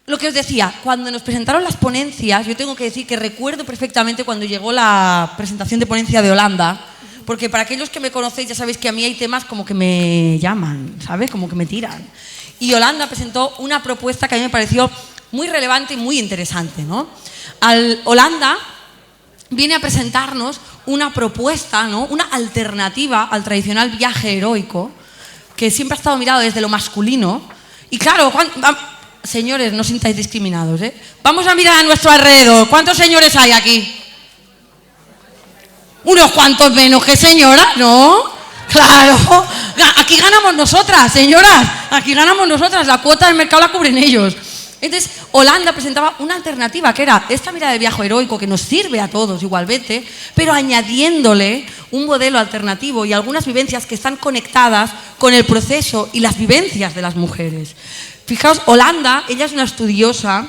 lo que os decía, cuando nos presentaron las ponencias, yo tengo que decir que recuerdo perfectamente cuando llegó la presentación de ponencia de Holanda, porque para aquellos que me conocéis ya sabéis que a mí hay temas como que me llaman, ¿sabes? Como que me tiran. Y Holanda presentó una propuesta que a mí me pareció muy relevante y muy interesante, ¿no? Holanda viene a presentarnos una propuesta, ¿no? Una alternativa al tradicional viaje heroico, que siempre ha estado mirado desde lo masculino. Y claro, señores, no sintáis discriminados, ¿eh? Vamos a mirar a nuestro alrededor. ¿Cuántos señores hay aquí? Unos cuantos menos que señoras, ¿no? Claro, aquí ganamos nosotras, señoras. Aquí ganamos nosotras. La cuota del mercado la cubren ellos. Entonces, Holanda presentaba una alternativa que era esta mirada de viaje heroico que nos sirve a todos igualmente, pero añadiéndole un modelo alternativo y algunas vivencias que están conectadas con el proceso y las vivencias de las mujeres. Fijaos, Holanda, ella es una estudiosa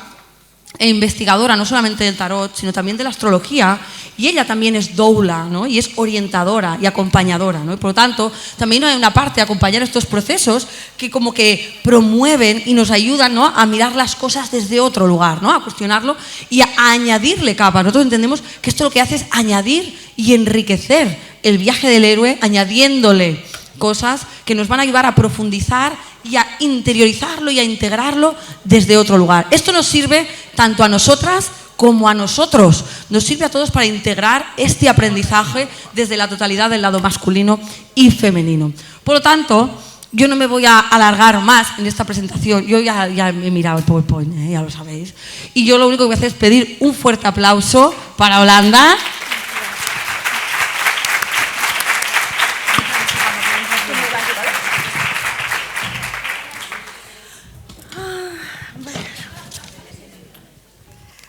e investigadora no solamente del tarot, sino también de la astrología, y ella también es doula, ¿no? Y es orientadora y acompañadora, ¿no? Y por lo tanto, también hay una parte de acompañar estos procesos que como que promueven y nos ayudan, ¿no? A mirar las cosas desde otro lugar, ¿no? A cuestionarlo y a añadirle capas. Nosotros entendemos que esto lo que hace es añadir y enriquecer el viaje del héroe, añadiéndole cosas que nos van a ayudar a profundizar y a interiorizarlo y a integrarlo desde otro lugar. Esto nos sirve tanto a nosotras como a nosotros. Nos sirve a todos para integrar este aprendizaje desde la totalidad del lado masculino y femenino. Por lo tanto, yo no me voy a alargar más en esta presentación. Yo ya he mirado el PowerPoint, ya lo sabéis. Y yo lo único que voy a hacer es pedir un fuerte aplauso para Holanda.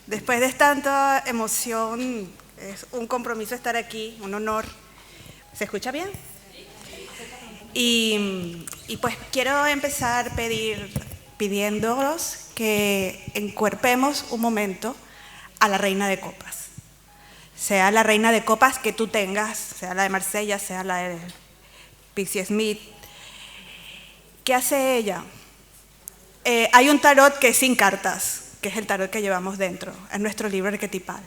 Después de tanta emoción, es un compromiso estar aquí, un honor. ¿Se escucha bien? Y pues quiero empezar pidiéndolos que encuerpemos un momento a la reina de copas. Sea la reina de copas que tú tengas, sea la de Marsella, sea la de Pixie Smith. ¿Qué hace ella? Hay un tarot que es sin cartas, que es el tarot que llevamos dentro, es nuestro libro arquetipal.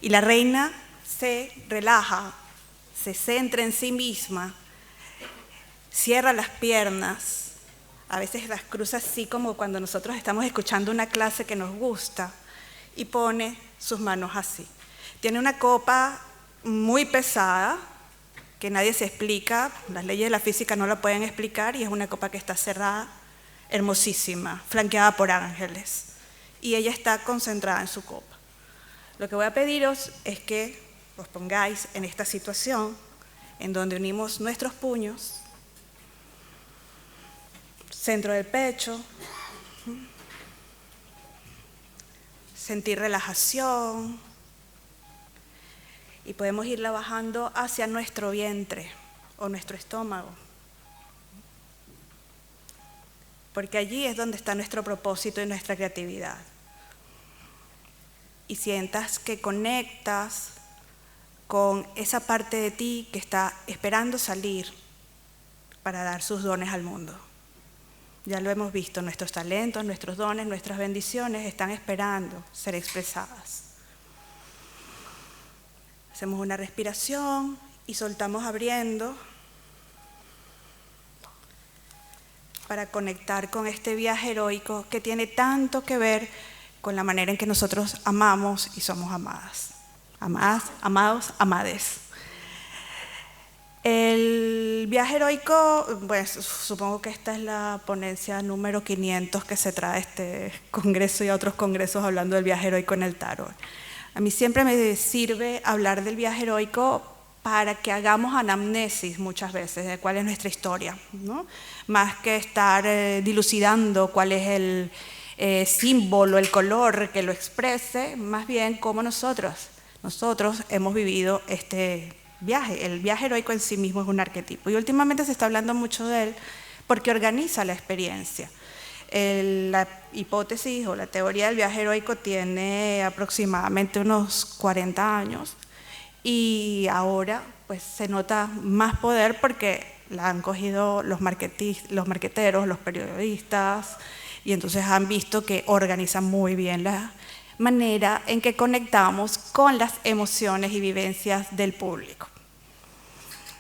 Y la reina se relaja, se centra en sí misma, cierra las piernas, a veces las cruza así como cuando nosotros estamos escuchando una clase que nos gusta, y pone sus manos así. Tiene una copa muy pesada, que nadie se explica, las leyes de la física no la pueden explicar, y es una copa que está cerrada, hermosísima, flanqueada por ángeles. Y ella está concentrada en su copa. Lo que voy a pediros es que os pongáis en esta situación en donde unimos nuestros puños, centro del pecho, sentir relajación y podemos irla bajando hacia nuestro vientre o nuestro estómago. Porque allí es donde está nuestro propósito y nuestra creatividad. Y sientas que conectas con esa parte de ti que está esperando salir para dar sus dones al mundo. Ya lo hemos visto, nuestros talentos, nuestros dones, nuestras bendiciones están esperando ser expresadas. Hacemos una respiración y soltamos abriendo para conectar con este viaje heroico que tiene tanto que ver con la manera en que nosotros amamos y somos amadas. Amadas, amados, amades. El viaje heroico, pues supongo que esta es la ponencia número 500 que se trae a este congreso y a otros congresos hablando del viaje heroico en el tarot. A mí siempre me sirve hablar del viaje heroico para que hagamos anamnesis muchas veces de cuál es nuestra historia, ¿no? Más que estar dilucidando cuál es el símbolo, el color que lo exprese, más bien cómo nosotros hemos vivido este viaje. El viaje heroico en sí mismo es un arquetipo y últimamente se está hablando mucho de él porque organiza la experiencia. La hipótesis o la teoría del viaje heroico tiene aproximadamente unos 40 años y ahora pues se nota más poder porque la han cogido los marqueteros, los periodistas, y entonces han visto que organizan muy bien la manera en que conectamos con las emociones y vivencias del público.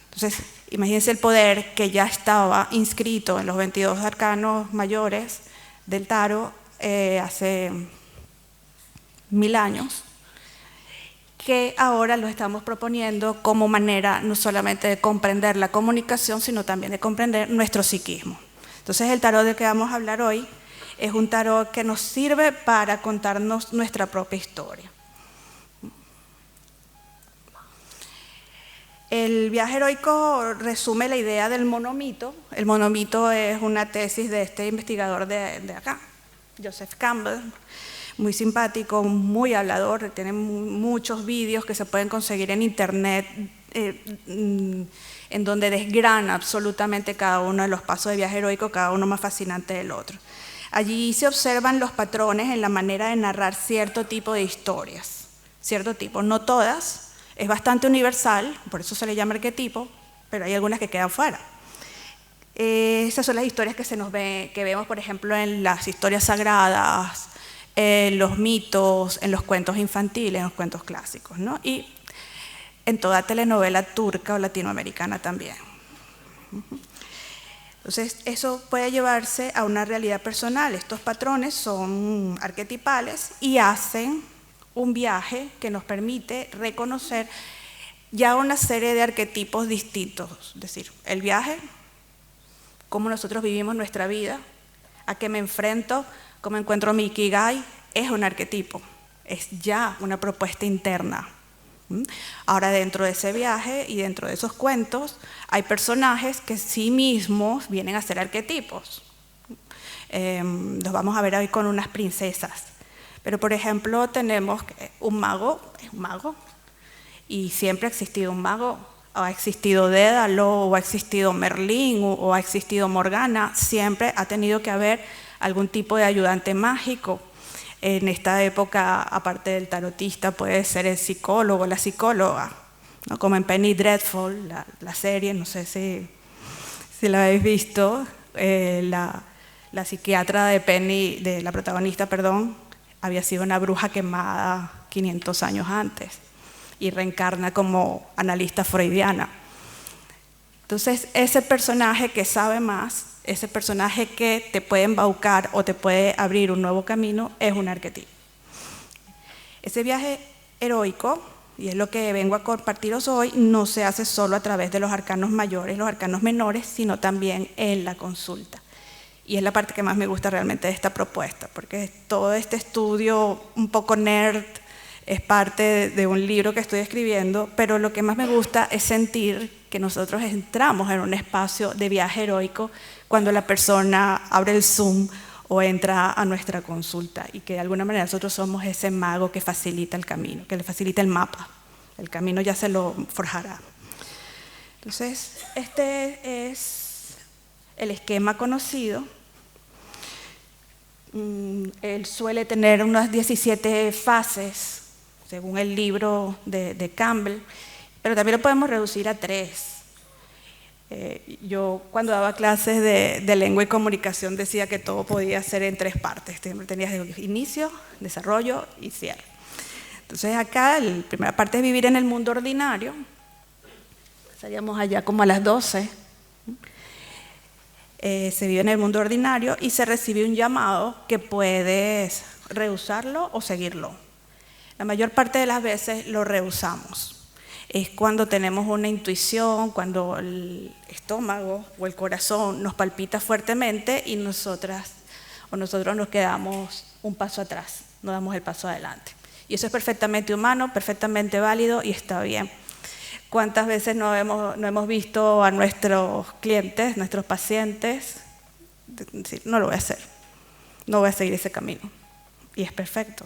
Entonces, imagínense el poder que ya estaba inscrito en los 22 arcanos mayores del tarot hace 1000 años, que ahora lo estamos proponiendo como manera no solamente de comprender la comunicación, sino también de comprender nuestro psiquismo. Entonces, el tarot del que vamos a hablar hoy es un tarot que nos sirve para contarnos nuestra propia historia. El viaje heroico resume la idea del monomito. El monomito es una tesis de este investigador de acá, Joseph Campbell, muy simpático, muy hablador, tiene muchos vídeos que se pueden conseguir en internet en donde desgrana absolutamente cada uno de los pasos de viaje heroico, cada uno más fascinante del otro. Allí se observan los patrones en la manera de narrar cierto tipo de historias, cierto tipo, no todas. Es bastante universal, por eso se le llama arquetipo, pero hay algunas que quedan fuera. Esas son las historias que vemos, por ejemplo, en las historias sagradas, en los mitos, en los cuentos infantiles, en los cuentos clásicos, ¿no? Y en toda telenovela turca o latinoamericana también. Entonces, eso puede llevarse a una realidad personal. Estos patrones son arquetipales y hacen un viaje que nos permite reconocer ya una serie de arquetipos distintos. Es decir, el viaje, cómo nosotros vivimos nuestra vida, a qué me enfrento, cómo encuentro mi Ikigai, es un arquetipo, es ya una propuesta interna. Ahora, dentro de ese viaje y dentro de esos cuentos, hay personajes que sí mismos vienen a ser arquetipos. Los vamos a ver hoy con unas princesas. Pero, por ejemplo, tenemos un mago, es un mago, y siempre ha existido un mago, o ha existido Dédalo, o ha existido Merlín, o ha existido Morgana, siempre ha tenido que haber algún tipo de ayudante mágico. En esta época, aparte del tarotista, puede ser el psicólogo, la psicóloga, ¿no? Como en Penny Dreadful, la serie, no sé si la habéis visto, la psiquiatra de Penny, de la protagonista, perdón, había sido una bruja quemada 500 años antes y reencarna como analista freudiana. Entonces, ese personaje que sabe más, ese personaje que te puede embaucar o te puede abrir un nuevo camino, es un arquetipo. Ese viaje heroico, y es lo que vengo a compartiros hoy, no se hace solo a través de los arcanos mayores, los arcanos menores, sino también en la consulta. Y es la parte que más me gusta realmente de esta propuesta, porque todo este estudio un poco nerd es parte de un libro que estoy escribiendo, pero lo que más me gusta es sentir que nosotros entramos en un espacio de viaje heroico cuando la persona abre el Zoom o entra a nuestra consulta, y que de alguna manera nosotros somos ese mago que facilita el camino, que le facilita el mapa. El camino ya se lo forjará. Entonces, este es el esquema conocido. Él suele tener unas 17 fases, según el libro de Campbell, pero también lo podemos reducir a 3. Yo cuando daba clases de lengua y comunicación decía que todo podía ser en 3 partes. Siempre tenías inicio, desarrollo y cierre. Entonces acá la primera parte es vivir en el mundo ordinario. Estaríamos allá como a las 12. Se vive en el mundo ordinario y se recibe un llamado que puedes rehusarlo o seguirlo. La mayor parte de las veces lo rehusamos. Es cuando tenemos una intuición, cuando el estómago o el corazón nos palpita fuertemente y nosotros nos quedamos un paso atrás, no damos el paso adelante. Y eso es perfectamente humano, perfectamente válido y está bien. ¿Cuántas veces no hemos visto a nuestros clientes, nuestros pacientes, decir, no lo voy a hacer, no voy a seguir ese camino? Y es perfecto.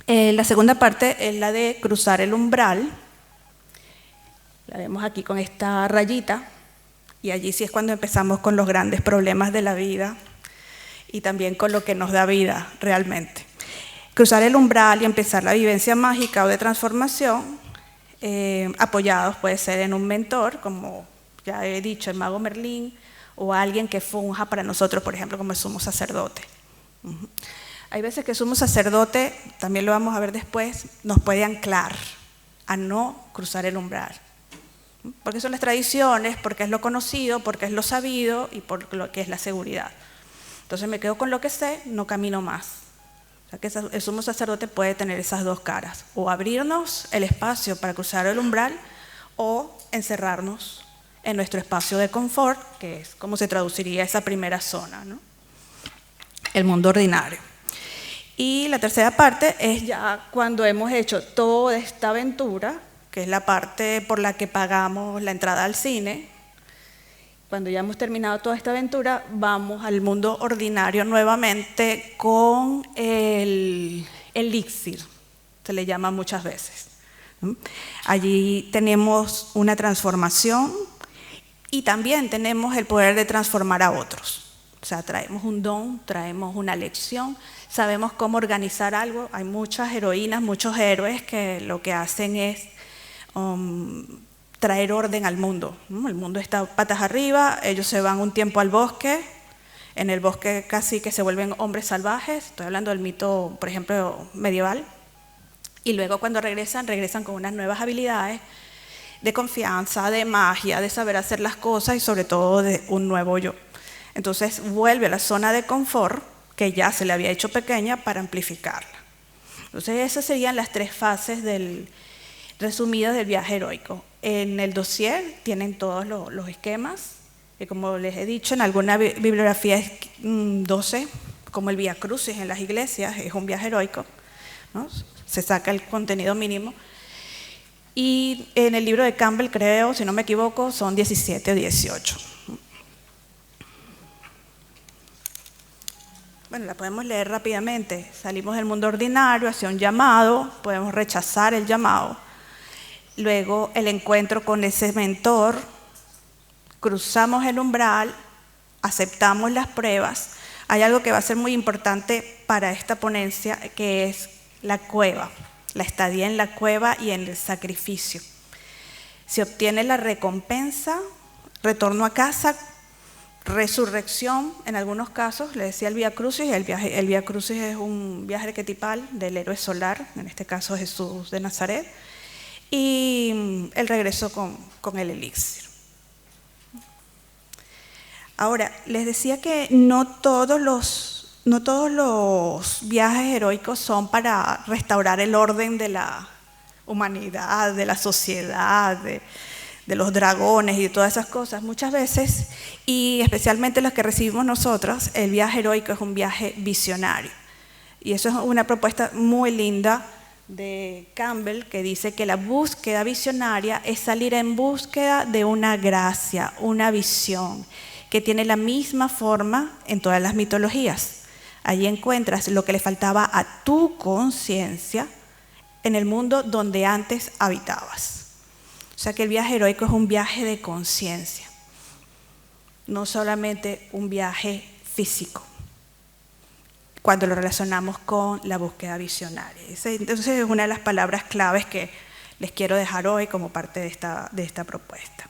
La segunda parte es la de cruzar el umbral. La vemos aquí con esta rayita. Y allí sí es cuando empezamos con los grandes problemas de la vida y también con lo que nos da vida realmente. Cruzar el umbral y empezar la vivencia mágica o de transformación, apoyados puede ser en un mentor, como ya he dicho, el mago Merlín, o alguien que funja para nosotros, por ejemplo, como el sumo sacerdote. Hay veces que el sumo sacerdote, también lo vamos a ver después, nos puede anclar a no cruzar el umbral. Porque son las tradiciones, porque es lo conocido, porque es lo sabido y por lo que es la seguridad. Entonces me quedo con lo que sé, no camino más. O sea que el sumo sacerdote puede tener esas dos caras, o abrirnos el espacio para cruzar el umbral, o encerrarnos en nuestro espacio de confort, que es como se traduciría esa primera zona, ¿no? El mundo ordinario. Y la tercera parte es ya cuando hemos hecho toda esta aventura, que es la parte por la que pagamos la entrada al cine. Cuando ya hemos terminado toda esta aventura, vamos al mundo ordinario nuevamente con el elixir, se le llama muchas veces. Allí tenemos una transformación y también tenemos el poder de transformar a otros. O sea, traemos un don, traemos una lección, sabemos cómo organizar algo. Hay muchas heroínas, muchos héroes que lo que hacen es traer orden al mundo. El mundo está patas arriba, ellos se van un tiempo al bosque, en el bosque casi que se vuelven hombres salvajes, estoy hablando del mito, por ejemplo, medieval, y luego cuando regresan con unas nuevas habilidades de confianza, de magia, de saber hacer las cosas y sobre todo de un nuevo yo. Entonces vuelve a la zona de confort que ya se le había hecho pequeña para amplificarla. Entonces esas serían las tres fases resumidas del viaje heroico. En el dossier tienen todos los esquemas, que como les he dicho, en alguna bibliografía es 12, como el Vía Crucis en las iglesias, es un viaje heroico, ¿no? Se saca el contenido mínimo. Y en el libro de Campbell, creo, si no me equivoco, son 17 o 18. Bueno, la podemos leer rápidamente. Salimos del mundo ordinario hacia un llamado, podemos rechazar el llamado. Luego el encuentro con ese mentor, cruzamos el umbral, aceptamos las pruebas. Hay algo que va a ser muy importante para esta ponencia, que es la cueva, la estadía en la cueva y en el sacrificio. Se obtiene la recompensa, retorno a casa, resurrección, en algunos casos, le decía el Vía Crucis. El Vía Crucis es un viaje arquetipal del héroe solar, en este caso Jesús de Nazaret, y el regreso con el elixir. Ahora, les decía que no todos los viajes heroicos son para restaurar el orden de la humanidad, de la sociedad, de los dragones y de todas esas cosas. Muchas veces, y especialmente los que recibimos nosotros, el viaje heroico es un viaje visionario. Y eso es una propuesta muy linda de Campbell, que dice que la búsqueda visionaria es salir en búsqueda de una gracia, una visión, que tiene la misma forma en todas las mitologías. Allí encuentras lo que le faltaba a tu conciencia en el mundo donde antes habitabas. O sea que el viaje heroico es un viaje de conciencia, no solamente un viaje físico, cuando lo relacionamos con la búsqueda visionaria. Entonces es una de las palabras claves que les quiero dejar hoy como parte de esta propuesta.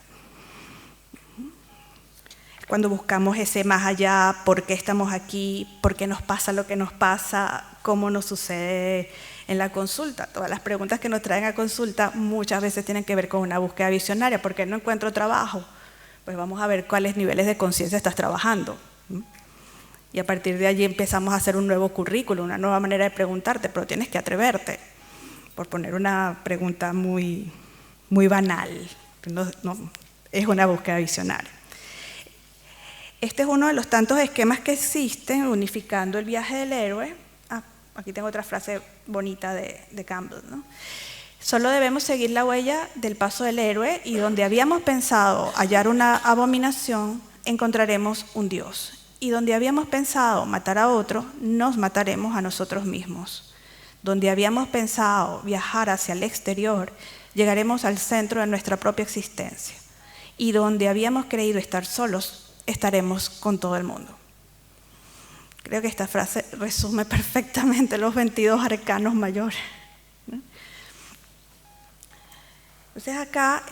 Cuando buscamos ese más allá, por qué estamos aquí, por qué nos pasa lo que nos pasa, cómo nos sucede en la consulta. Todas las preguntas que nos traen a consulta muchas veces tienen que ver con una búsqueda visionaria. ¿Por qué no encuentro trabajo? Pues vamos a ver cuáles niveles de conciencia estás trabajando. Y a partir de allí empezamos a hacer un nuevo currículo, una nueva manera de preguntarte, pero tienes que atreverte, por poner una pregunta muy, muy banal. No, es una búsqueda visionaria. Este es uno de los tantos esquemas que existen unificando el viaje del héroe. Aquí tengo otra frase bonita de Campbell, ¿no? Solo debemos seguir la huella del paso del héroe y donde habíamos pensado hallar una abominación, encontraremos un Dios. Y donde habíamos pensado matar a otro, nos mataremos a nosotros mismos. Donde habíamos pensado viajar hacia el exterior, llegaremos al centro de nuestra propia existencia. Y donde habíamos creído estar solos, estaremos con todo el mundo. Creo que esta frase resume perfectamente los 22 arcanos mayores. Entonces acá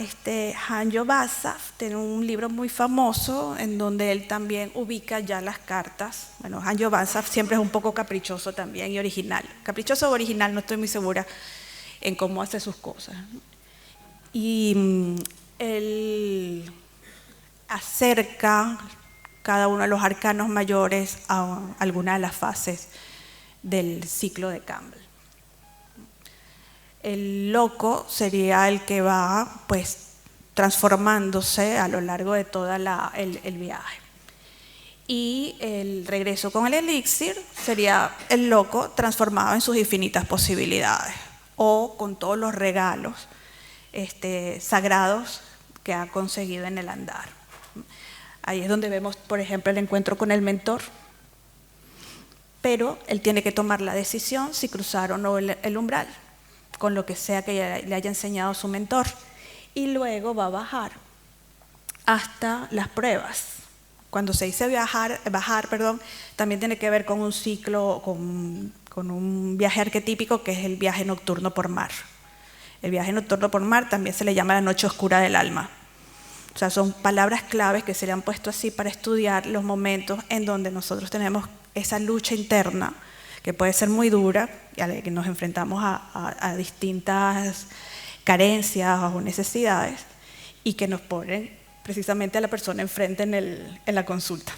Hanyo Basaf tiene un libro muy famoso en donde él también ubica ya las cartas. Bueno, Hanyo Basaf siempre es un poco caprichoso también y original. Caprichoso o original, no estoy muy segura en cómo hace sus cosas. Y él acerca cada uno de los arcanos mayores a alguna de las fases del ciclo de Campbell. El loco sería el que va pues transformándose a lo largo de todo el viaje. Y el regreso con el elixir sería el loco transformado en sus infinitas posibilidades o con todos los regalos sagrados que ha conseguido en el andar. Ahí es donde vemos, por ejemplo, el encuentro con el mentor. Pero él tiene que tomar la decisión si cruzar o no el umbral, con lo que sea que le haya enseñado su mentor. Y luego va a bajar hasta las pruebas. Cuando se dice bajar, también tiene que ver con un ciclo, con un viaje arquetípico que es el viaje nocturno por mar. El viaje nocturno por mar también se le llama la noche oscura del alma. O sea, son palabras claves que se le han puesto así para estudiar los momentos en donde nosotros tenemos esa lucha interna, que puede ser muy dura, y a la que nos enfrentamos a distintas carencias o necesidades, y que nos ponen precisamente a la persona enfrente en la consulta.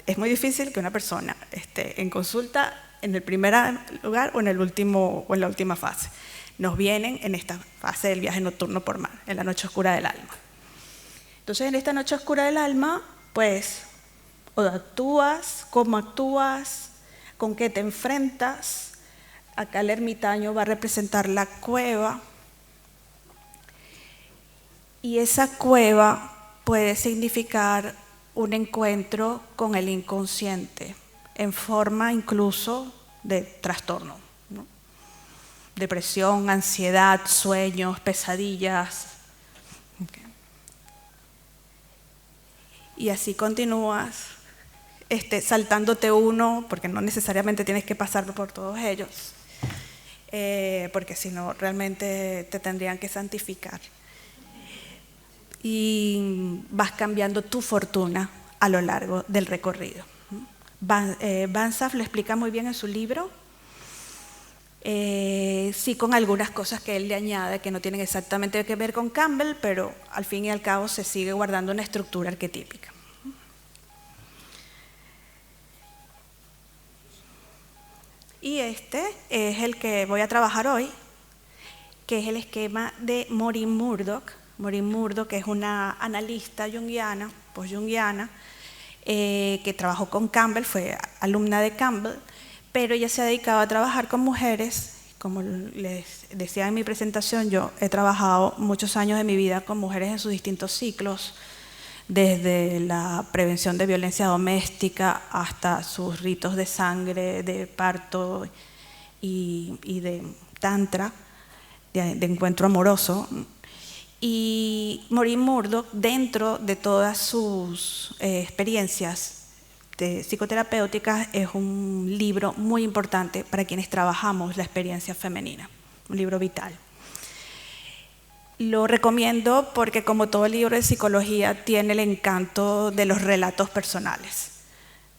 Es muy difícil que una persona esté en consulta en el primer lugar o en el último o en la última fase. Nos vienen en esta fase del viaje nocturno por mar, en la noche oscura del alma. Entonces, en esta noche oscura del alma, pues, o actúas, cómo actúas, con qué te enfrentas. Acá el ermitaño va a representar la cueva. Y esa cueva puede significar un encuentro con el inconsciente, en forma incluso de trastorno, ¿no? Depresión, ansiedad, sueños, pesadillas. Okay. Y así continúas saltándote uno, porque no necesariamente tienes que pasar por todos ellos, porque si no realmente te tendrían que santificar. Y vas cambiando tu fortuna a lo largo del recorrido. Banzhaf lo explica muy bien en su libro, sí, con algunas cosas que él le añade que no tienen exactamente que ver con Campbell, pero al fin y al cabo se sigue guardando una estructura arquetípica. Y este es el que voy a trabajar hoy, que es el esquema de Maureen Murdock. Maureen Murdock, que es una analista junguiana, post-junguiana, que trabajó con Campbell, fue alumna de Campbell, pero ella se ha dedicado a trabajar con mujeres. Como les decía en mi presentación, yo he trabajado muchos años de mi vida con mujeres en sus distintos ciclos, desde la prevención de violencia doméstica hasta sus ritos de sangre, de parto y de tantra, de encuentro amoroso. Y Maureen Murdock, dentro de todas sus experiencias psicoterapéuticas, es un libro muy importante para quienes trabajamos la experiencia femenina, un libro vital. Lo recomiendo porque, como todo libro de psicología, tiene el encanto de los relatos personales.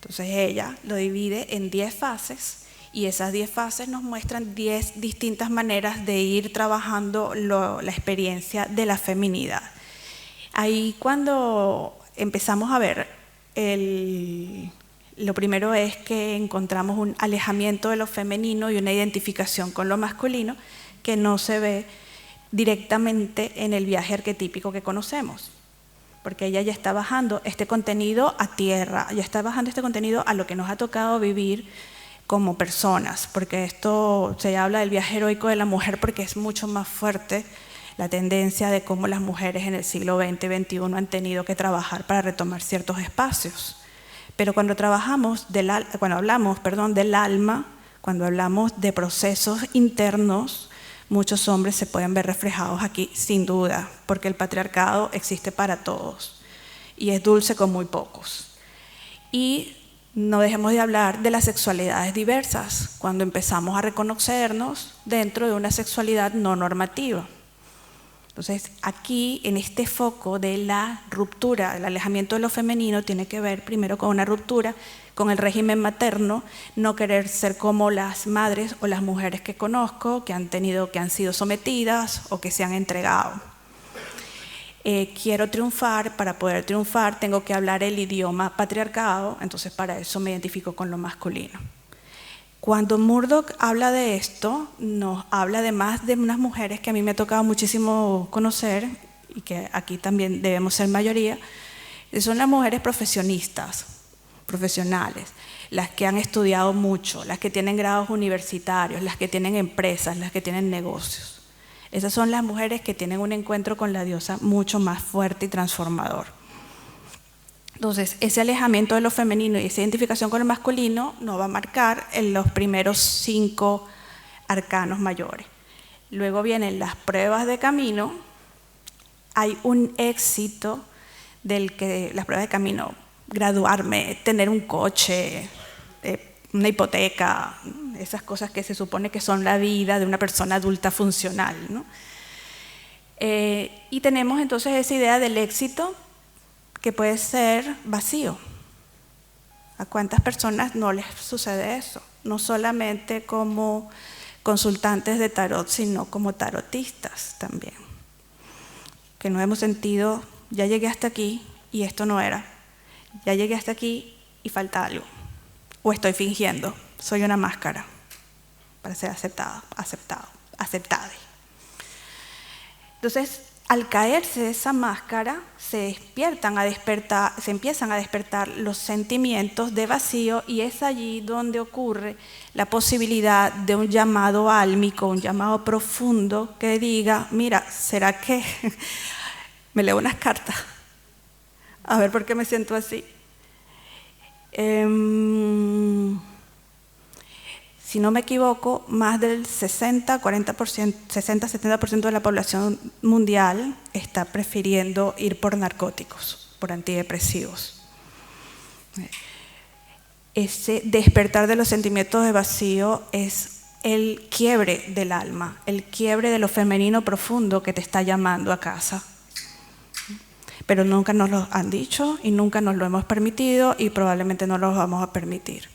Entonces ella lo divide en 10 fases y esas 10 fases nos muestran 10 distintas maneras de ir trabajando la experiencia de la feminidad. Ahí, cuando empezamos a ver, lo primero es que encontramos un alejamiento de lo femenino y una identificación con lo masculino que no se ve directamente en el viaje arquetípico que conocemos, porque ella ya está bajando este contenido a tierra, ya está bajando este contenido a lo que nos ha tocado vivir como personas, porque esto se habla del viaje heroico de la mujer porque es mucho más fuerte la tendencia de cómo las mujeres en el siglo XX y XXI han tenido que trabajar para retomar ciertos espacios. Pero cuando hablamos del alma, cuando hablamos de procesos internos, muchos hombres se pueden ver reflejados aquí, sin duda, porque el patriarcado existe para todos y es dulce con muy pocos. Y no dejemos de hablar de las sexualidades diversas, cuando empezamos a reconocernos dentro de una sexualidad no normativa. Entonces, aquí, en este foco de la ruptura, el alejamiento de lo femenino, tiene que ver primero con una ruptura con el régimen materno, no querer ser como las madres o las mujeres que conozco, que han sido sometidas o que se han entregado. Quiero triunfar, para poder triunfar tengo que hablar el idioma patriarcado, entonces para eso me identifico con lo masculino. Cuando Murdoch habla de esto, nos habla además de unas mujeres que a mí me ha tocado muchísimo conocer y que aquí también debemos ser mayoría, son las mujeres profesionistas, profesionales, las que han estudiado mucho, las que tienen grados universitarios, las que tienen empresas, las que tienen negocios. Esas son las mujeres que tienen un encuentro con la diosa mucho más fuerte y transformador. Entonces, ese alejamiento de lo femenino y esa identificación con lo masculino nos va a marcar en los primeros 5 arcanos mayores. Luego vienen las pruebas de camino. Hay un éxito las pruebas de camino, graduarme, tener un coche, una hipoteca, esas cosas que se supone que son la vida de una persona adulta funcional, ¿no? Y tenemos entonces esa idea del éxito que puede ser vacío. ¿A cuántas personas no les sucede eso? No solamente como consultantes de tarot, sino como tarotistas también. Que nos hemos sentido, ya llegué hasta aquí y esto no era. Ya llegué hasta aquí y falta algo. O estoy fingiendo, soy una máscara para ser aceptada. Entonces, al caerse esa máscara, se empiezan a despertar los sentimientos de vacío, y es allí donde ocurre la posibilidad de un llamado álmico, un llamado profundo que diga, mira, ¿será que me leo unas cartas? A ver por qué me siento así. Si no me equivoco, más del 60-70% de la población mundial está prefiriendo ir por narcóticos, por antidepresivos. Ese despertar de los sentimientos de vacío es el quiebre del alma, el quiebre de lo femenino profundo que te está llamando a casa. Pero nunca nos lo han dicho y nunca nos lo hemos permitido y probablemente no lo vamos a permitir.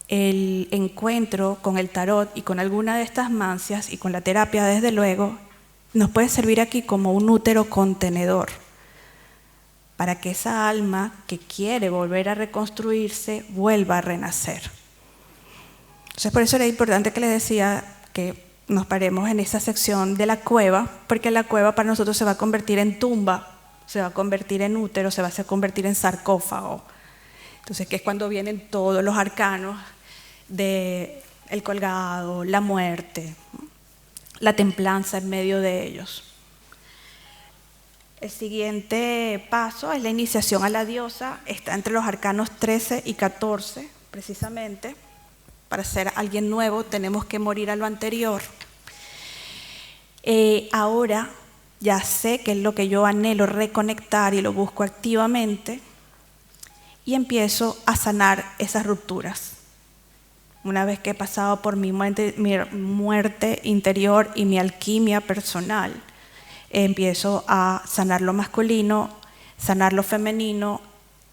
El encuentro con el tarot y con alguna de estas mancias y con la terapia, desde luego, nos puede servir aquí como un útero contenedor para que esa alma que quiere volver a reconstruirse vuelva a renacer. Entonces, por eso era importante que les decía que nos paremos en esa sección de la cueva, porque la cueva para nosotros se va a convertir en tumba, se va a convertir en útero, se va a convertir en sarcófago. Entonces, que es cuando vienen todos los arcanos de el colgado, la muerte, la templanza en medio de ellos. El siguiente paso es la iniciación a la diosa, está entre los arcanos 13 y 14, precisamente. Para ser alguien nuevo tenemos que morir a lo anterior. Ahora ya sé que es lo que yo anhelo reconectar y lo busco activamente, y empiezo a sanar esas rupturas. Una vez que he pasado por mi muerte interior y mi alquimia personal, empiezo a sanar lo masculino, sanar lo femenino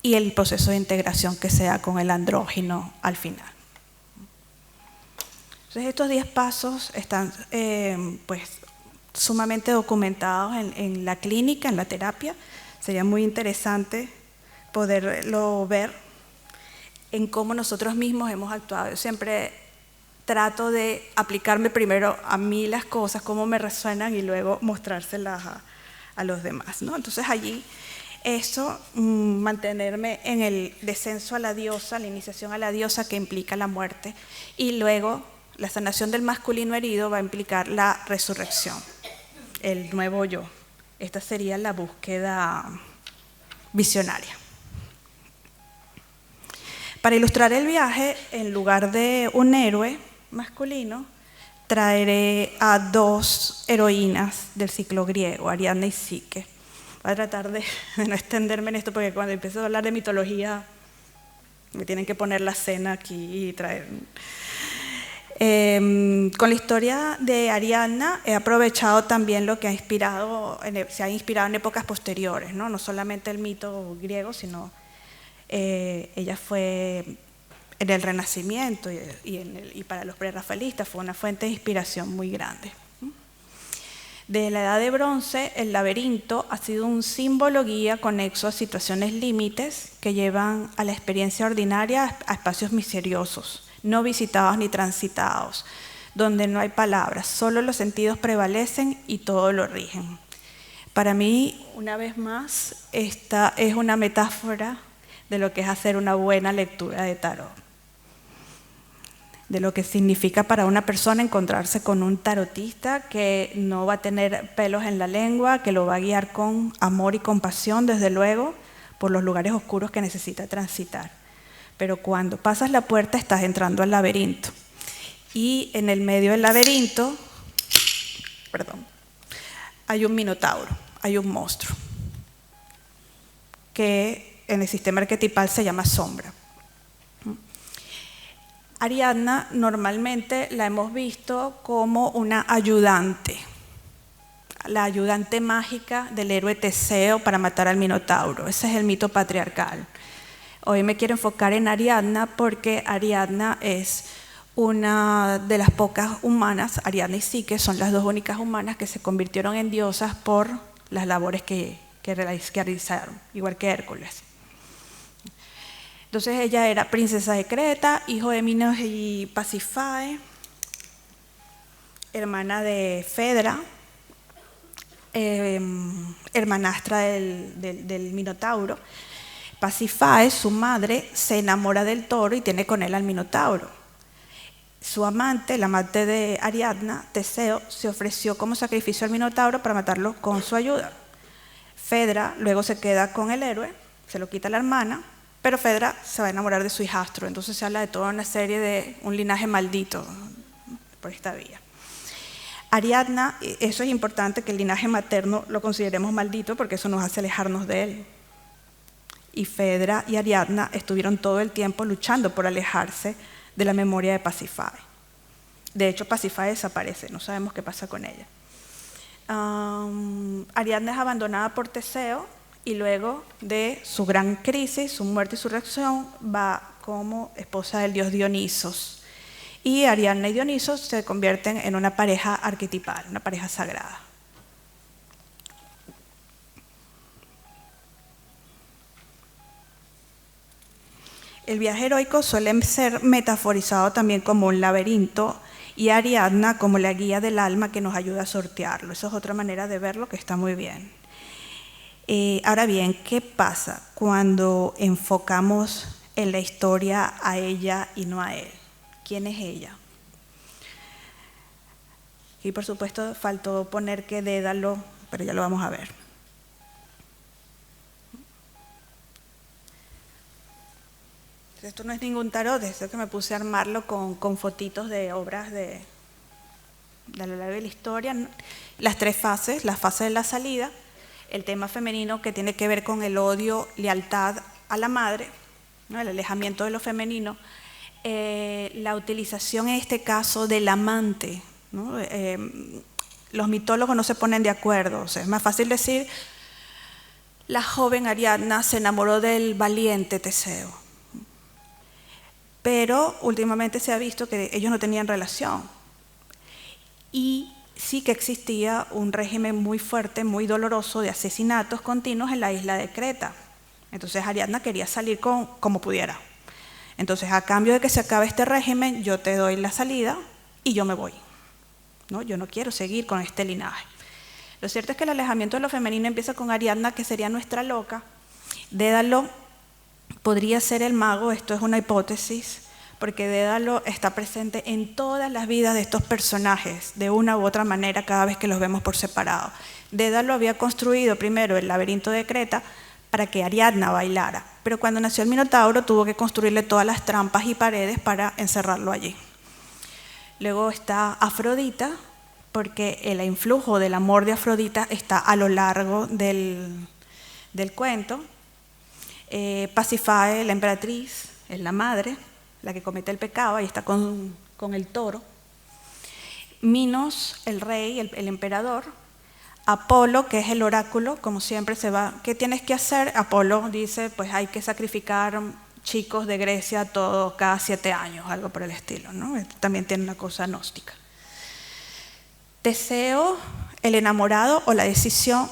y el proceso de integración que sea con el andrógino al final. Entonces, estos 10 pasos están sumamente documentados en la clínica, en la terapia. Sería muy interesante poderlo ver en cómo nosotros mismos hemos actuado. Yo siempre trato de aplicarme primero a mí las cosas, cómo me resuenan, y luego mostrárselas a los demás, ¿no? Entonces allí eso, mantenerme en el descenso a la diosa, la iniciación a la diosa, que implica la muerte, y luego la sanación del masculino herido va a implicar la resurrección, el nuevo yo. Esta sería la búsqueda visionaria. Para ilustrar el viaje, en lugar de un héroe masculino, traeré a 2 heroínas del ciclo griego, Ariadna y Psique. Voy a tratar de no extenderme en esto, porque cuando empiezo a hablar de mitología me tienen que poner la cena aquí y traer. Con la historia de Ariadna he aprovechado también lo que se ha inspirado en épocas posteriores, no solamente el mito griego, sino ella fue en el Renacimiento y para los prerrafaelistas fue una fuente de inspiración muy grande. De la Edad de Bronce, el laberinto ha sido un símbolo guía conexo a situaciones límites que llevan a la experiencia ordinaria a espacios misteriosos, no visitados ni transitados, donde no hay palabras, solo los sentidos prevalecen y todo lo rigen. Para mí, una vez más, esta es una metáfora de lo que es hacer una buena lectura de tarot, de lo que significa para una persona encontrarse con un tarotista que no va a tener pelos en la lengua, que lo va a guiar con amor y compasión, desde luego, por los lugares oscuros que necesita transitar. Pero cuando pasas la puerta estás entrando al laberinto. Y en el medio del laberinto, hay un minotauro, hay un monstruo, que en el sistema arquetipal se llama sombra. Ariadna normalmente la hemos visto como una ayudante, la ayudante mágica del héroe Teseo para matar al Minotauro. Ese es el mito patriarcal. Hoy me quiero enfocar en Ariadna porque Ariadna es una de las pocas humanas, Ariadna y Psique son las dos únicas humanas que se convirtieron en diosas por las labores que realizaron, igual que Hércules. Entonces ella era princesa de Creta, hijo de Minos y Pasifae, hermana de Fedra, hermanastra del Minotauro. Pasifae, su madre, se enamora del toro y tiene con él al Minotauro. Su amante, el amante de Ariadna, Teseo, se ofreció como sacrificio al Minotauro para matarlo con su ayuda. Fedra luego se queda con el héroe, se lo quita a la hermana, pero Fedra se va a enamorar de su hijastro. Entonces se habla de toda una serie de un linaje maldito por esta vía. Ariadna, eso es importante, que el linaje materno lo consideremos maldito porque eso nos hace alejarnos de él. Y Fedra y Ariadna estuvieron todo el tiempo luchando por alejarse de la memoria de Pasifae. De hecho, Pasifae desaparece, no sabemos qué pasa con ella. Ariadna es abandonada por Teseo y luego de su gran crisis, su muerte y su reacción, va como esposa del dios Dionisos. Y Ariadna y Dionisos se convierten en una pareja arquetipal, una pareja sagrada. El viaje heroico suele ser metaforizado también como un laberinto y Ariadna como la guía del alma que nos ayuda a sortearlo. Esa es otra manera de verlo que está muy bien. Ahora bien, ¿qué pasa cuando enfocamos en la historia a ella y no a él? ¿Quién es ella? Y por supuesto faltó poner que Dédalo, pero ya lo vamos a ver. Esto no es ningún tarot, es que me puse a armarlo con fotitos de obras de lo largo de la historia. Las tres fases, la fase de la salida, el tema femenino que tiene que ver con el odio, lealtad a la madre, ¿no? El alejamiento de lo femenino, la utilización en este caso del amante, ¿no? Los mitólogos no se ponen de acuerdo, o sea, es más fácil decir la joven Ariadna se enamoró del valiente Teseo, pero últimamente se ha visto que ellos no tenían relación y sí que existía un régimen muy fuerte, muy doloroso de asesinatos continuos en la isla de Creta. Entonces Ariadna quería salir como pudiera. Entonces, a cambio de que se acabe este régimen, yo te doy la salida y yo me voy, ¿no? Yo no quiero seguir con este linaje. Lo cierto es que el alejamiento de lo femenino empieza con Ariadna, que sería nuestra loca. Dédalo podría ser el mago, esto es una hipótesis, porque Dédalo está presente en todas las vidas de estos personajes, de una u otra manera, cada vez que los vemos por separado. Dédalo había construido primero el laberinto de Creta para que Ariadna bailara, pero cuando nació el Minotauro tuvo que construirle todas las trampas y paredes para encerrarlo allí. Luego está Afrodita, porque el influjo del amor de Afrodita está a lo largo del cuento. Pasifae, la emperatriz, es la madre, la que comete el pecado, y está con con el toro, Minos, el rey, el emperador, Apolo, que es el oráculo, como siempre se va, ¿qué tienes que hacer? Apolo dice, pues hay que sacrificar chicos de Grecia todos cada 7 años, algo por el estilo, ¿no? También tiene una cosa gnóstica. Teseo, el enamorado o la decisión,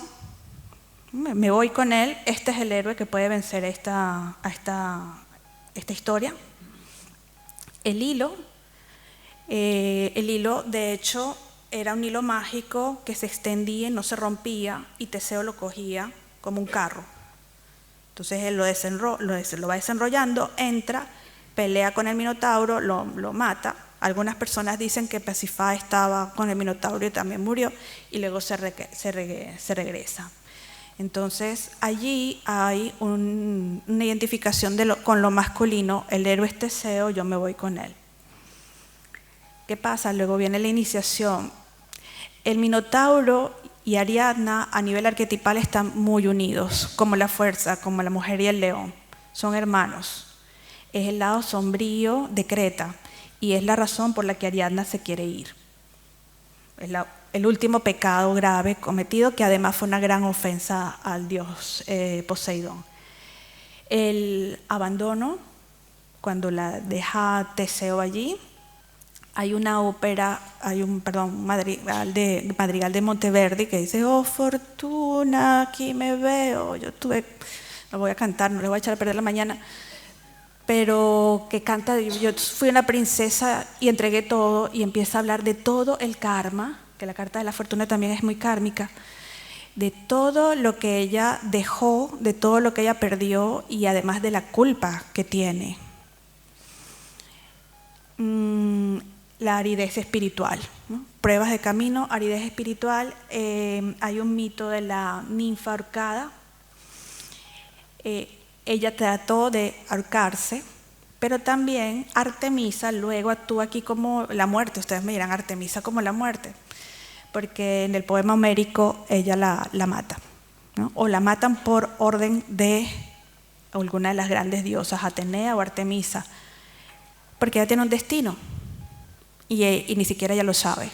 me voy con él, este es el héroe que puede vencer esta historia. El hilo, de hecho, era un hilo mágico que se extendía y no se rompía, y Teseo lo cogía como un carro. Entonces él lo va desenrollando, entra, pelea con el Minotauro, lo mata. Algunas personas dicen que Pasífae estaba con el Minotauro y también murió, y luego se regresa. Entonces allí hay una identificación con lo masculino, el héroe es Teseo, yo me voy con él. ¿Qué pasa? Luego viene la iniciación. El Minotauro y Ariadna a nivel arquetipal están muy unidos, como la fuerza, como la mujer y el león. Son hermanos. Es el lado sombrío de Creta y es la razón por la que Ariadna se quiere ir. Es el último pecado grave cometido, que además fue una gran ofensa al dios Poseidón. El abandono, cuando la deja Teseo allí. Hay una ópera, un madrigal de Monteverdi que dice, oh fortuna, aquí me veo. No voy a cantar, no le voy a echar a perder la mañana, pero que canta, yo fui una princesa y entregué todo, y empieza a hablar de todo el karma, que la carta de la fortuna también es muy kármica, de todo lo que ella dejó, de todo lo que ella perdió, y además de la culpa que tiene. La aridez espiritual, ¿no? Pruebas de camino, aridez espiritual. Hay un mito de la ninfa ahorcada. Ella trató de ahorcarse, pero también Artemisa luego actúa aquí como la muerte. Ustedes me dirán, Artemisa como la muerte, porque en el poema homérico ella la mata, ¿no? O la matan por orden de alguna de las grandes diosas, Atenea o Artemisa, porque ella tiene un destino. Y ni siquiera ella lo sabe.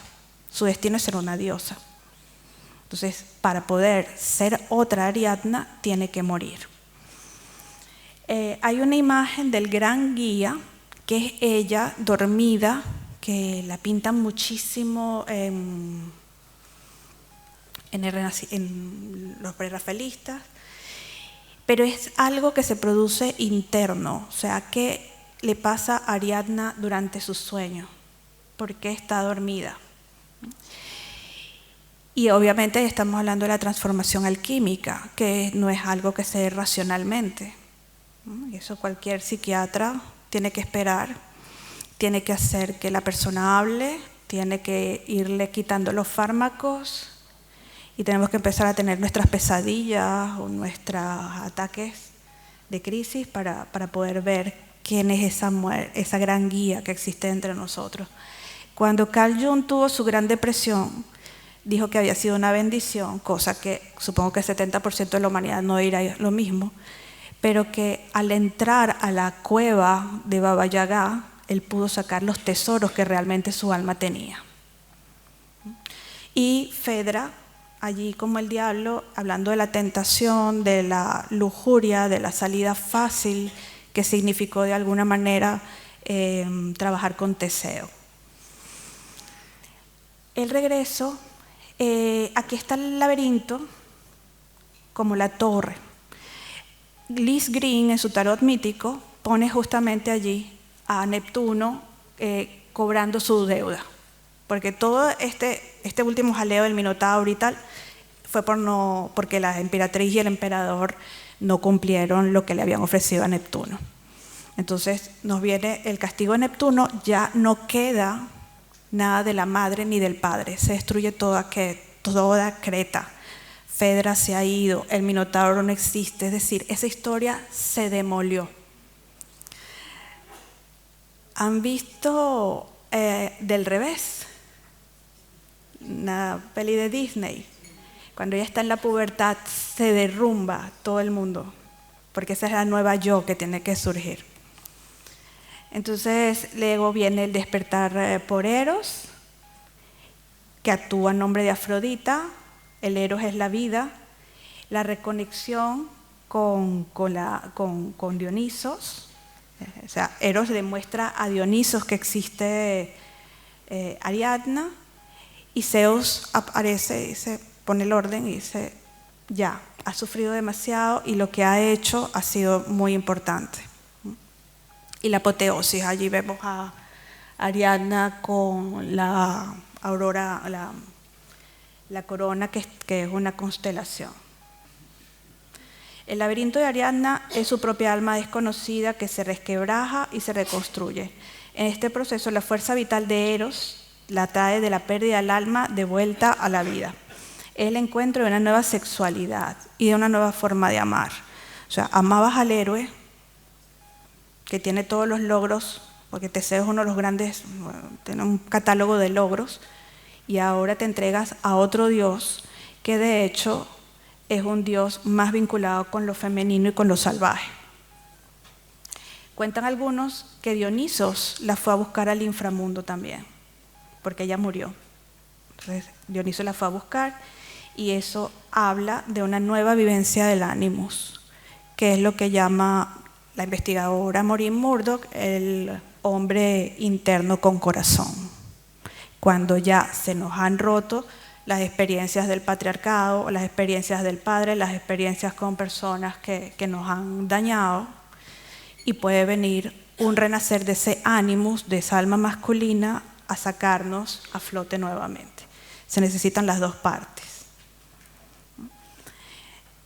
Su destino es ser una diosa. Entonces, para poder ser otra Ariadna, tiene que morir. Hay una imagen del gran guía, que es ella dormida, que la pintan muchísimo en los prerrafaelistas, pero es algo que se produce interno. O sea, ¿qué le pasa a Ariadna durante sus sueños? ¿Por qué está dormida? Y obviamente estamos hablando de la transformación alquímica, que no es algo que se dé racionalmente. Y eso cualquier psiquiatra tiene que esperar, tiene que hacer que la persona hable, tiene que irle quitando los fármacos, y tenemos que empezar a tener nuestras pesadillas o nuestros ataques de crisis para poder ver quién es esa gran guía que existe entre nosotros. Cuando Carl Jung tuvo su gran depresión, dijo que había sido una bendición, cosa que supongo que el 70% de la humanidad no dirá lo mismo, pero que al entrar a la cueva de Baba Yaga, él pudo sacar los tesoros que realmente su alma tenía. Y Fedra, allí como el diablo, hablando de la tentación, de la lujuria, de la salida fácil, que significó de alguna manera trabajar con Teseo. El regreso, aquí está el laberinto como la torre. Liz Green en su tarot mítico pone justamente allí a Neptuno cobrando su deuda, porque todo este último jaleo del Minotauro y tal fue porque la emperatriz y el emperador no cumplieron lo que le habían ofrecido a Neptuno. Entonces nos viene el castigo de Neptuno, ya no queda nada de la madre ni del padre, se destruye toda Creta, Fedra se ha ido, el Minotauro no existe, es decir, esa historia se demolió. ¿Han visto Del Revés? Una peli de Disney. Cuando ella está en la pubertad se derrumba todo el mundo, porque esa es la nueva yo que tiene que surgir. Entonces, luego viene el despertar por Eros, que actúa en nombre de Afrodita. El Eros es la vida, la reconexión con Dionisos. O sea, Eros demuestra a Dionisos que existe Ariadna, y Zeus aparece y se pone el orden y dice, ya, ha sufrido demasiado y lo que ha hecho ha sido muy importante. Y la apoteosis, allí vemos a Ariadna con la aurora, la corona, que es una constelación. El laberinto de Ariadna es su propia alma desconocida que se resquebraja y se reconstruye. En este proceso, la fuerza vital de Eros la trae de la pérdida del alma de vuelta a la vida. Es el encuentro de una nueva sexualidad y de una nueva forma de amar. O sea, amabas al héroe, que tiene todos los logros, porque Teseo es uno de los grandes, tiene un catálogo de logros, y ahora te entregas a otro dios que de hecho es un dios más vinculado con lo femenino y con lo salvaje. Cuentan algunos que Dionisos la fue a buscar al inframundo también, porque ella murió. Entonces Dioniso la fue a buscar, y eso habla de una nueva vivencia del ánimos, que es lo que llama la investigadora Maureen Murdoch el hombre interno con corazón. Cuando ya se nos han roto las experiencias del patriarcado, las experiencias del padre, las experiencias con personas que nos han dañado, y puede venir un renacer de ese ánimos, de esa alma masculina, a sacarnos a flote nuevamente. Se necesitan las dos partes.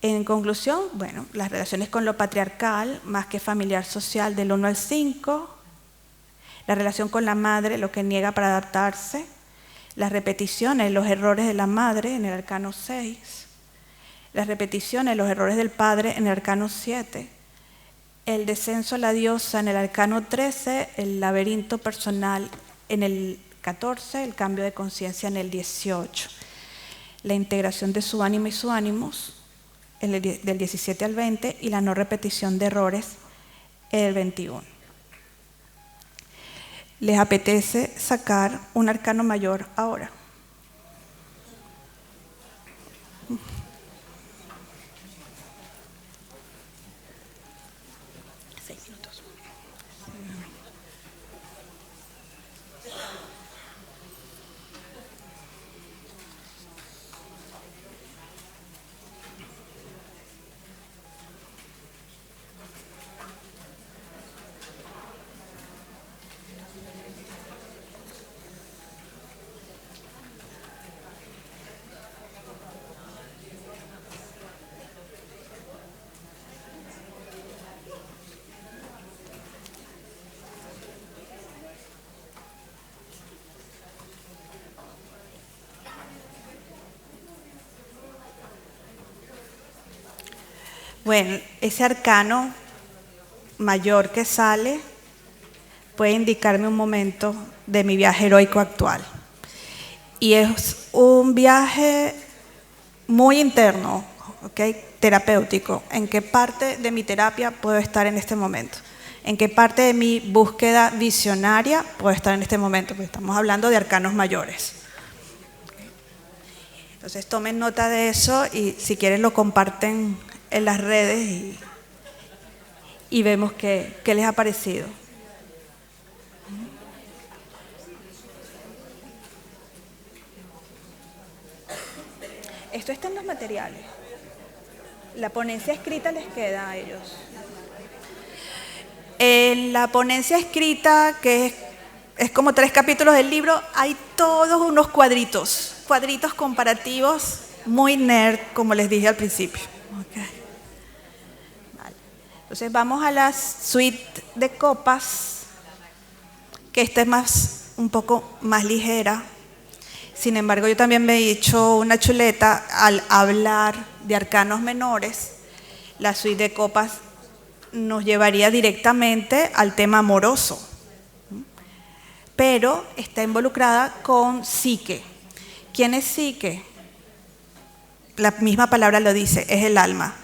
En conclusión, bueno, las relaciones con lo patriarcal, más que familiar social, del 1 al 5, la relación con la madre, lo que niega para adaptarse, las repeticiones, los errores de la madre en el arcano 6, las repeticiones, los errores del padre en el arcano 7, el descenso a la diosa en el arcano 13, el laberinto personal en el 14, el cambio de conciencia en el 18, la integración de su ánima y su ánimos del 17 al 20 y la no repetición de errores el 21. ¿Les apetece sacar un arcano mayor ahora? Bueno, ese arcano mayor que sale puede indicarme un momento de mi viaje heroico actual. Y es un viaje muy interno, ¿okay? Terapéutico. ¿En qué parte de mi terapia puedo estar en este momento? ¿En qué parte de mi búsqueda visionaria puedo estar en este momento? Porque estamos hablando de arcanos mayores. Entonces tomen nota de eso y si quieren lo comparten en las redes y vemos qué les ha parecido. Esto está en los materiales. La ponencia escrita les queda a ellos. En la ponencia escrita, que es como 3 capítulos del libro, hay todos unos cuadritos comparativos, muy nerd, como les dije al principio. Okay. Vale. Entonces vamos a la suite de copas, que esta es un poco más ligera. Sin embargo, yo también me he hecho una chuleta al hablar de arcanos menores. La suite de copas nos llevaría directamente al tema amoroso, pero está involucrada con psique. ¿Quién es psique? La misma palabra lo dice, es el alma.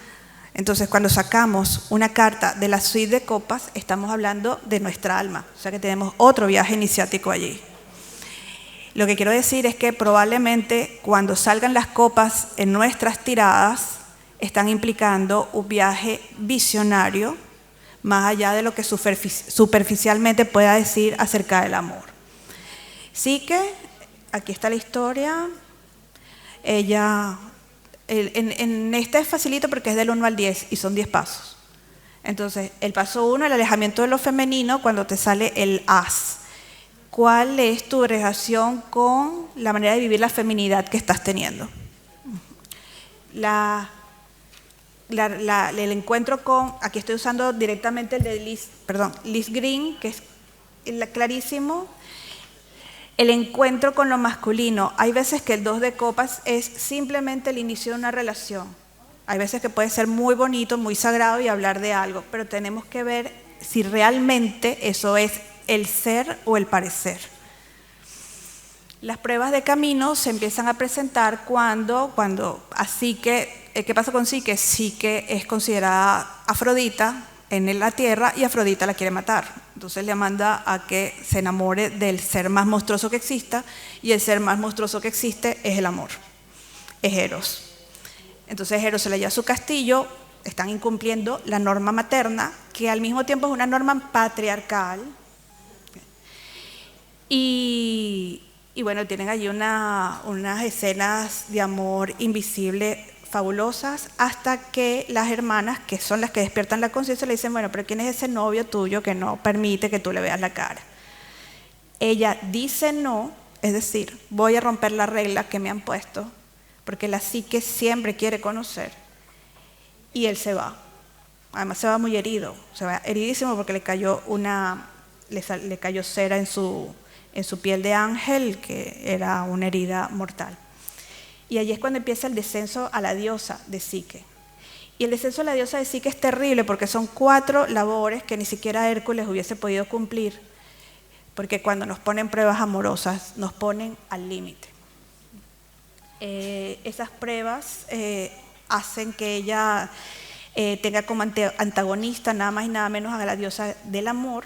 Entonces, cuando sacamos una carta de la suite de copas, estamos hablando de nuestra alma. O sea que tenemos otro viaje iniciático allí. Lo que quiero decir es que probablemente cuando salgan las copas en nuestras tiradas, están implicando un viaje visionario, más allá de lo que superficialmente pueda decir acerca del amor. Psique, aquí está la historia. Ella, en este es facilito porque es del 1 al 10 y son 10 pasos. Entonces, el paso 1, el alejamiento de lo femenino, cuando te sale el as. ¿Cuál es tu relación con la manera de vivir la feminidad que estás teniendo? El encuentro con, aquí estoy usando directamente el de Liz Green, que es clarísimo. El encuentro con lo masculino. Hay veces que el 2 de copas es simplemente el inicio de una relación. Hay veces que puede ser muy bonito, muy sagrado y hablar de algo, pero tenemos que ver si realmente eso es el ser o el parecer. Las pruebas de camino se empiezan a presentar cuando así que, ¿qué pasa con Psique? Psique es considerada Afrodita en la tierra y Afrodita la quiere matar. Entonces le manda a que se enamore del ser más monstruoso que exista, y el ser más monstruoso que existe es el amor, es Eros. Entonces Eros se la lleva a su castillo, están incumpliendo la norma materna, que al mismo tiempo es una norma patriarcal. Y bueno, tienen allí unas escenas de amor invisible fabulosas, hasta que las hermanas, que son las que despiertan la conciencia, le dicen, bueno, pero ¿quién es ese novio tuyo que no permite que tú le veas la cara? Ella dice no, es decir, voy a romper la regla que me han puesto, porque la psique siempre quiere conocer, y él se va. Además se va muy herido, se va heridísimo porque le cayó cera en su piel de ángel, que era una herida mortal. Y allí es cuando empieza el descenso a la diosa de Psique. Y el descenso a la diosa de Psique es terrible porque son 4 labores que ni siquiera Hércules hubiese podido cumplir, porque cuando nos ponen pruebas amorosas, nos ponen al límite. Esas pruebas hacen que ella tenga como antagonista nada más y nada menos a la diosa del amor,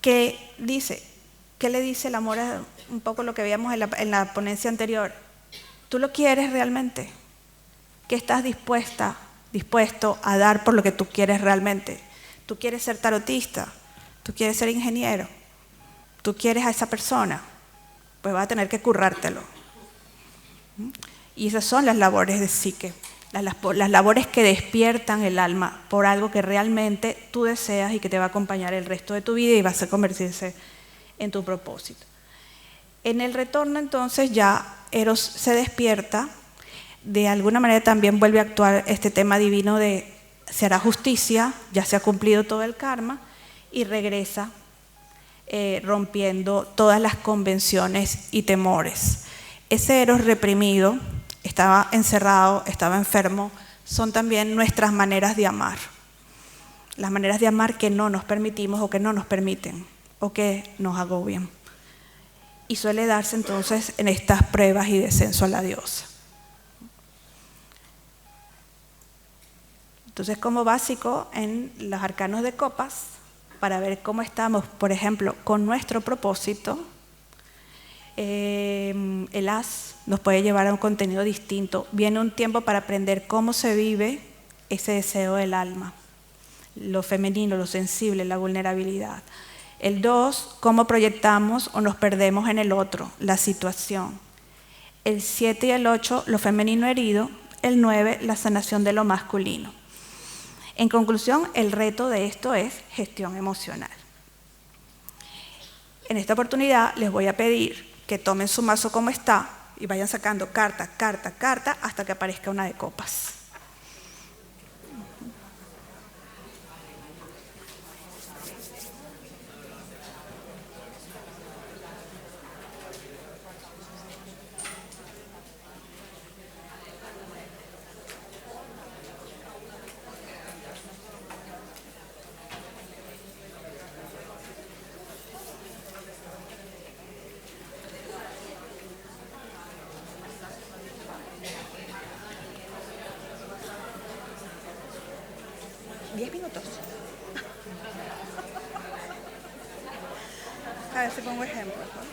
que dice, ¿qué le dice el amor? Un poco lo que veíamos en la ponencia anterior. ¿Tú lo quieres realmente? ¿Qué estás dispuesto a dar por lo que tú quieres realmente? ¿Tú quieres ser tarotista? ¿Tú quieres ser ingeniero? ¿Tú quieres a esa persona? Pues vas a tener que currártelo. Y esas son las labores de Psique, las labores que despiertan el alma por algo que realmente tú deseas y que te va a acompañar el resto de tu vida y va a convertirse en tu propósito. En el retorno, entonces, ya Eros se despierta, de alguna manera también vuelve a actuar este tema divino de se hará justicia, ya se ha cumplido todo el karma, y regresa rompiendo todas las convenciones y temores. Ese Eros reprimido, estaba encerrado, estaba enfermo, son también nuestras maneras de amar. Las maneras de amar que no nos permitimos o que no nos permiten o que nos agobian. Y suele darse entonces en estas pruebas y descenso a la diosa. Entonces, como básico en los arcanos de copas, para ver cómo estamos, por ejemplo, con nuestro propósito, el as nos puede llevar a un contenido distinto. Viene un tiempo para aprender cómo se vive ese deseo del alma, lo femenino, lo sensible, la vulnerabilidad. El 2, cómo proyectamos o nos perdemos en el otro, la situación. El 7 y el 8, lo femenino herido. El 9, la sanación de lo masculino. En conclusión, el reto de esto es gestión emocional. En esta oportunidad les voy a pedir que tomen su mazo como está y vayan sacando carta, carta, carta hasta que aparezca una de copas. pongo ejemplos, ¿no?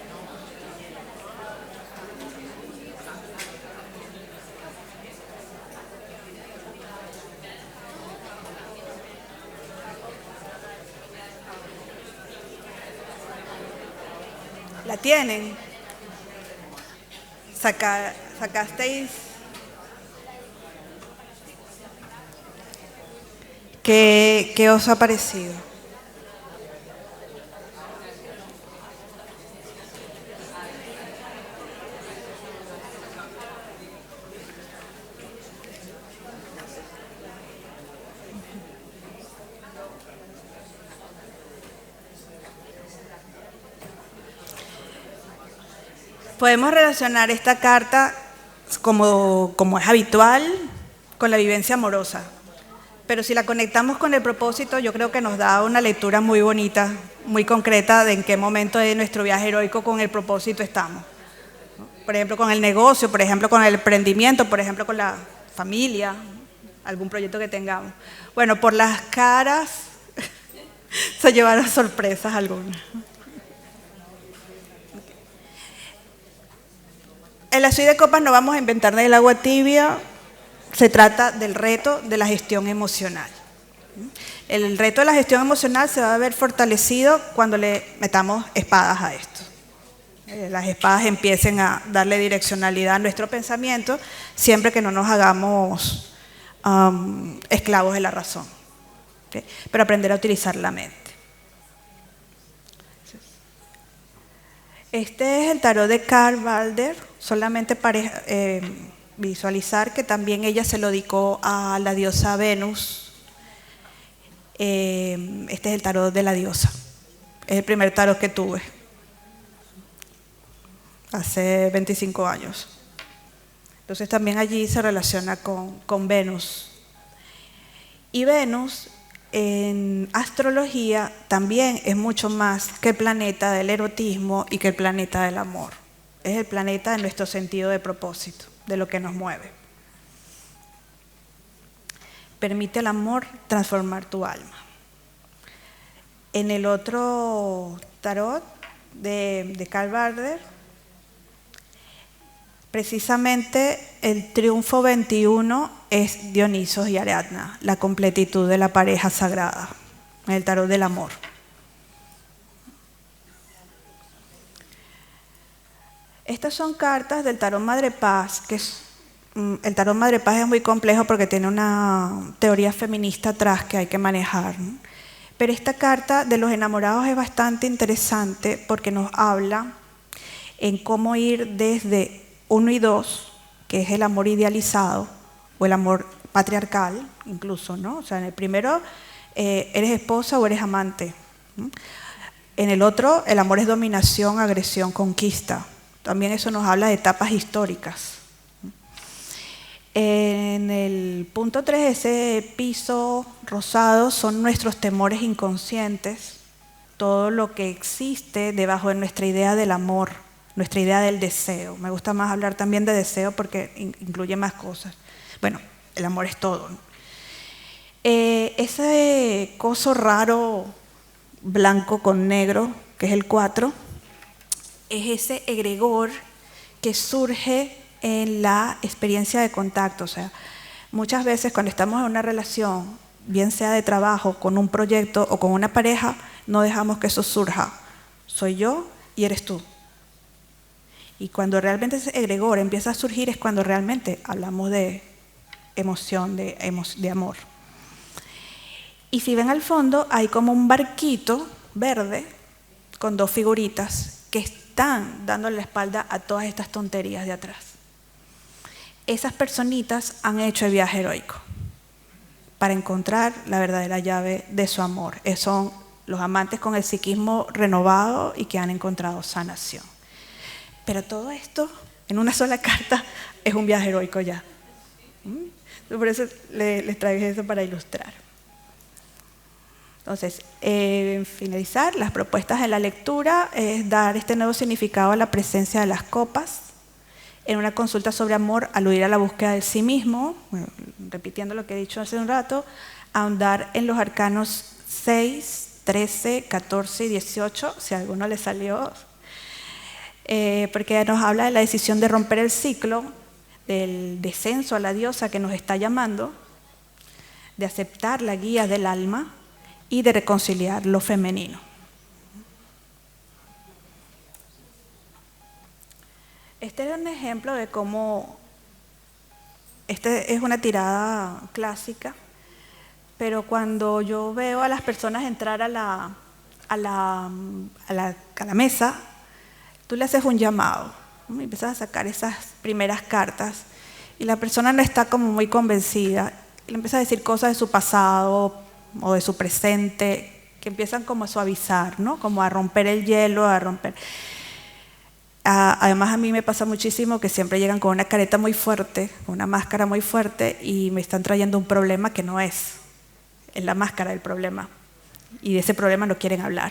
¿La tienen? ¿Sacasteis? ¿Qué os ha parecido? Podemos relacionar esta carta, como es habitual, con la vivencia amorosa. Pero si la conectamos con el propósito, yo creo que nos da una lectura muy bonita, muy concreta de en qué momento de nuestro viaje heroico con el propósito estamos. Por ejemplo, con el negocio, por ejemplo, con el emprendimiento, por ejemplo, con la familia, algún proyecto que tengamos. Bueno, por las caras se llevaron sorpresas algunas. En la suite de copas no vamos a inventar del agua tibia, se trata del reto de la gestión emocional. El reto de la gestión emocional se va a ver fortalecido cuando le metamos espadas a esto. Las espadas empiecen a darle direccionalidad a nuestro pensamiento, siempre que no nos hagamos esclavos de la razón, ¿sí? Pero aprender a utilizar la mente. Este es el tarot de Karl Balder, solamente para visualizar que también ella se lo dedicó a la diosa Venus. Este es el tarot de la diosa, es el primer tarot que tuve, hace 25 años. Entonces también allí se relaciona con Venus. Y Venus en astrología también es mucho más que el planeta del erotismo y que el planeta del amor. Es el planeta de nuestro sentido de propósito, de lo que nos mueve. Permite el amor transformar tu alma. En el otro tarot de Karl Balder, precisamente el triunfo 21 es Dionisos y Ariadna, la completitud de la pareja sagrada, en el tarot del amor. Estas son cartas del tarot Madre Paz, que el tarot Madre Paz es muy complejo porque tiene una teoría feminista atrás que hay que manejar, ¿no? Pero esta carta de los enamorados es bastante interesante porque nos habla en cómo ir desde 1 y 2, que es el amor idealizado o el amor patriarcal incluso, ¿no? O sea, en el primero eres esposa o eres amante, ¿no? En el otro el amor es dominación, agresión, conquista. También eso nos habla de etapas históricas. En el punto 3, ese piso rosado son nuestros temores inconscientes, todo lo que existe debajo de nuestra idea del amor, nuestra idea del deseo. Me gusta más hablar también de deseo porque incluye más cosas. Bueno, el amor es todo, ¿no? Ese coso raro blanco con negro, que es el 4, es ese egregor que surge en la experiencia de contacto. O sea, muchas veces cuando estamos en una relación, bien sea de trabajo, con un proyecto o con una pareja, no dejamos que eso surja. Soy yo y eres tú. Y cuando realmente ese egregor empieza a surgir es cuando realmente hablamos de emoción, de amor. Y si ven al fondo, hay como un barquito verde con 2 figuritas que están dándole la espalda a todas estas tonterías de atrás. Esas personitas han hecho el viaje heroico para encontrar la verdadera llave de su amor. Son los amantes con el psiquismo renovado y que han encontrado sanación. Pero todo esto, en una sola carta, es un viaje heroico ya. Por eso les traje eso para ilustrar. Entonces, finalizar, las propuestas de la lectura es dar este nuevo significado a la presencia de las copas. En una consulta sobre amor, aludir a la búsqueda de sí mismo, repitiendo lo que he dicho hace un rato, ahondar en los arcanos 6, 13, 14 y 18, si a alguno le salió, porque nos habla de la decisión de romper el ciclo, del descenso a la diosa que nos está llamando, de aceptar la guía del alma y de reconciliar lo femenino. Este es un ejemplo de cómo, este es una tirada clásica, pero cuando yo veo a las personas entrar a la mesa, tú le haces un llamado, ¿no? Y empiezas a sacar esas primeras cartas y la persona no está como muy convencida y le empieza a decir cosas de su pasado o de su presente que empiezan como a suavizar, ¿no? Como a romper el hielo, a romper. Además a mí me pasa muchísimo que siempre llegan con una careta muy fuerte, con una máscara muy fuerte y me están trayendo un problema que no es la máscara del problema y de ese problema no quieren hablar.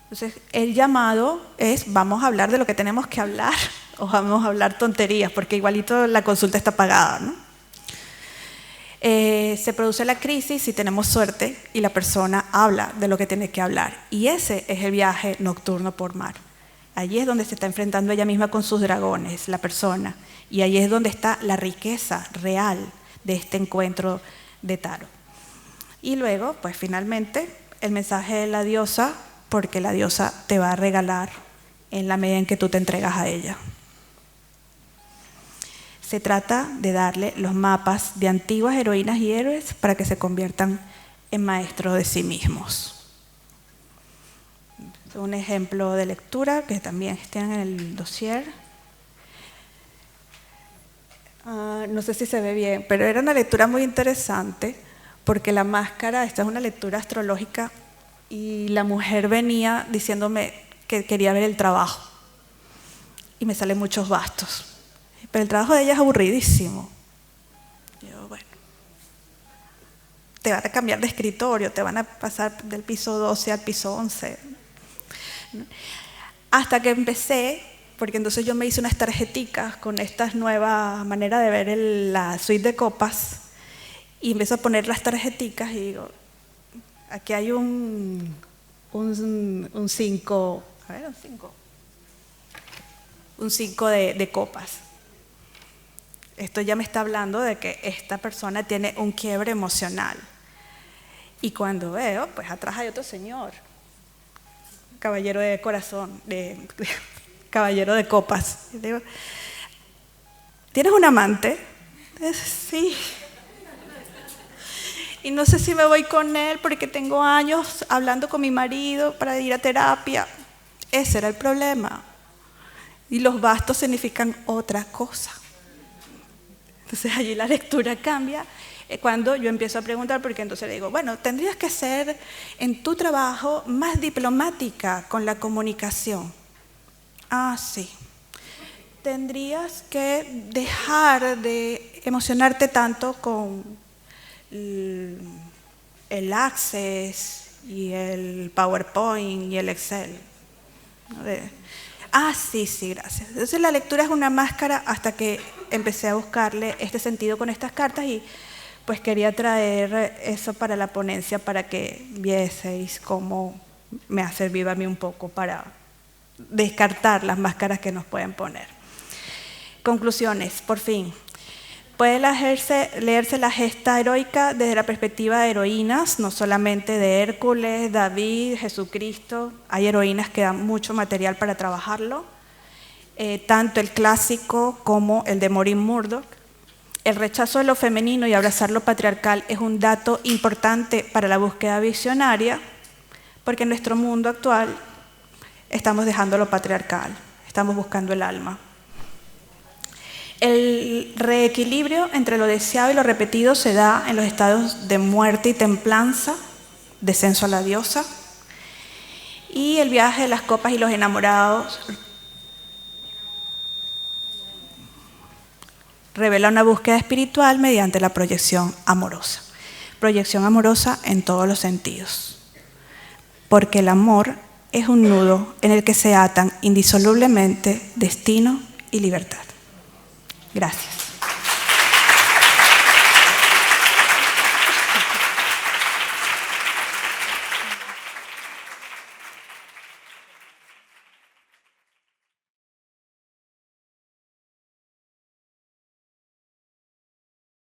Entonces el llamado es vamos a hablar de lo que tenemos que hablar o vamos a hablar tonterías porque igualito la consulta está pagada, ¿no? Se produce la crisis si tenemos suerte y la persona habla de lo que tiene que hablar y ese es el viaje nocturno por mar. Allí es donde se está enfrentando ella misma con sus dragones, la persona. Y allí es donde está la riqueza real de este encuentro de tarot. Y luego, pues finalmente, el mensaje de la diosa, porque la diosa te va a regalar en la medida en que tú te entregas a ella. Se trata de darle los mapas de antiguas heroínas y héroes para que se conviertan en maestros de sí mismos. Un ejemplo de lectura que también está en el dossier. No sé si se ve bien, pero era una lectura muy interesante porque la máscara, esta es una lectura astrológica y la mujer venía diciéndome que quería ver el trabajo y me salen muchos bastos, pero el trabajo de ella es aburridísimo. Yo, bueno, te van a cambiar de escritorio, te van a pasar del piso 12 al piso 11. Hasta que empecé, porque entonces yo me hice unas tarjeticas con estas nuevas maneras de ver la suite de copas y empiezo a poner las tarjeticas y digo, aquí hay un 5, a ver, un 5 de copas. Esto ya me está hablando de que esta persona tiene un quiebre emocional. Y cuando veo, pues atrás hay otro señor, caballero de corazón, caballero de copas. Y digo, ¿tienes un amante? Sí. Y no sé si me voy con él porque tengo años hablando con mi marido para ir a terapia. Ese era el problema. Y los bastos significan otra cosa. Entonces allí la lectura cambia cuando yo empiezo a preguntar, porque entonces le digo, bueno, tendrías que ser en tu trabajo más diplomática con la comunicación. Ah, sí. Tendrías que dejar de emocionarte tanto con el Access y el PowerPoint y el Excel. Ah, sí, gracias. Entonces la lectura es una máscara hasta que empecé a buscarle este sentido con estas cartas y pues quería traer eso para la ponencia para que vieseis cómo me ha servido a mí un poco para descartar las máscaras que nos pueden poner. Conclusiones, por fin. Puede leerse la gesta heroica desde la perspectiva de heroínas, no solamente de Hércules, David, Jesucristo. Hay heroínas que dan mucho material para trabajarlo, tanto el clásico como el de Maureen Murdoch. El rechazo de lo femenino y abrazar lo patriarcal es un dato importante para la búsqueda visionaria, porque en nuestro mundo actual estamos dejando lo patriarcal, estamos buscando el alma. El reequilibrio entre lo deseado y lo repetido se da en los estados de muerte y templanza, descenso a la diosa, y el viaje de las copas y los enamorados revela una búsqueda espiritual mediante la proyección amorosa. Proyección amorosa en todos los sentidos. Porque el amor es un nudo en el que se atan indisolublemente destino y libertad. Gracias.